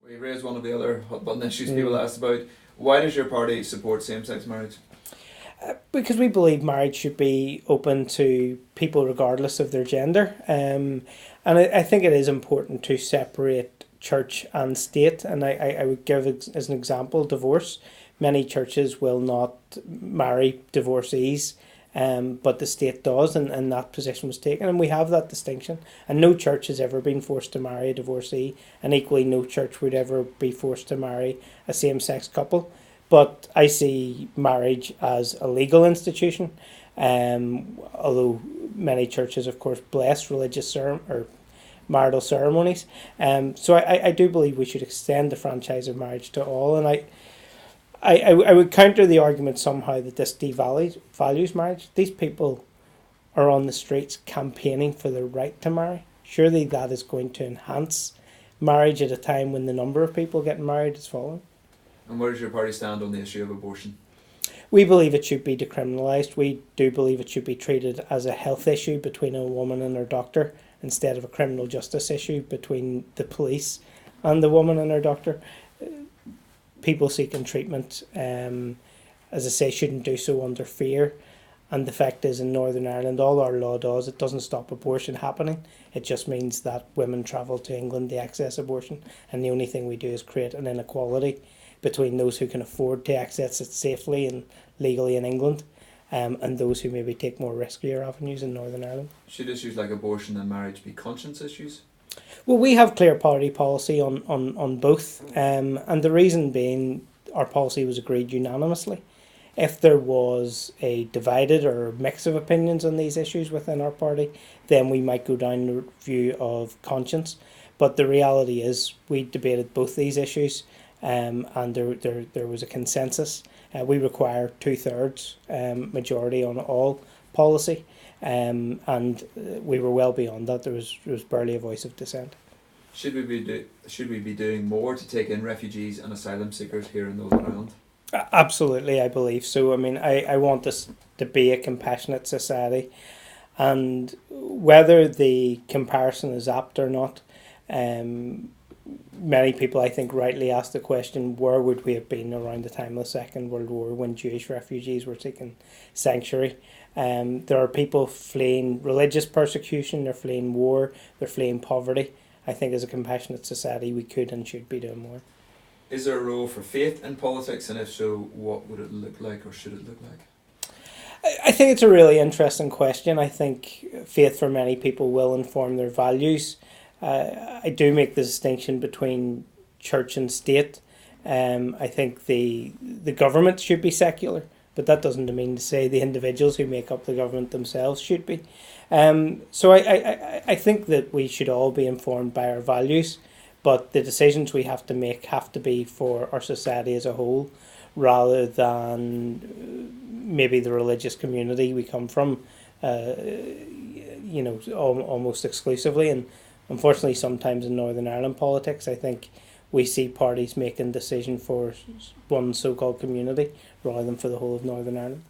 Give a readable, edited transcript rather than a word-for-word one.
We raised one of the other hot button issues people asked about. Why does your party support same-sex marriage? Because we believe marriage should be open to people regardless of their gender. And I think it is important to separate church and state. And I would give as an example divorce. Many churches will not marry divorcees, but the state does, and that position was taken. And we have that distinction. And no church has ever been forced to marry a divorcee, and equally no church would ever be forced to marry a same-sex couple. But I see marriage as a legal institution, although many churches, of course, bless religious or marital ceremonies. So I do believe we should extend the franchise of marriage to all. And I would counter the argument somehow that this devalues marriage. These people are on the streets campaigning for the right to marry. Surely that is going to enhance marriage at a time when the number of people getting married is falling. And where does your party stand on the issue of abortion? We believe it should be decriminalised. We do believe it should be treated as a health issue between a woman and her doctor instead of a criminal justice issue between the police and the woman and her doctor. People seeking treatment, as I say, shouldn't do so under fear. And the fact is, in Northern Ireland, all our law does, it doesn't stop abortion happening. It just means that women travel to England to access abortion. And the only thing we do is create an inequality between those who can afford to access it safely and legally in England, and those who maybe take more riskier avenues in Northern Ireland. Should issues like abortion and marriage be conscience issues? Well, we have clear party policy on both, and the reason being our policy was agreed unanimously. If there was a divided or mix of opinions on these issues within our party, then we might go down the view of conscience. But the reality is we debated both these issues, and there was a consensus. We require 2/3 majority on all policy, and we were well beyond that. There was barely a voice of dissent. Should we be doing more to take in refugees and asylum seekers here in Northern Ireland? Absolutely, I believe so. I mean, I want us to be a compassionate society, and whether the comparison is apt or not, many people, I think, rightly ask the question, where would we have been around the time of the Second World War when Jewish refugees were seeking sanctuary? There are people fleeing religious persecution, they're fleeing war, they're fleeing poverty. I think as a compassionate society we could and should be doing more. Is there a role for faith in politics, and if so, what would it look like or should it look like? I think it's a really interesting question. I think faith for many people will inform their values. I do make the distinction between church and state. I think the government should be secular, but that doesn't mean to say the individuals who make up the government themselves should be. So I think that we should all be informed by our values, but the decisions we have to make have to be for our society as a whole, rather than maybe the religious community we come from, almost exclusively. And unfortunately, sometimes in Northern Ireland politics, I think we see parties making decisions for one so-called community rather than for the whole of Northern Ireland.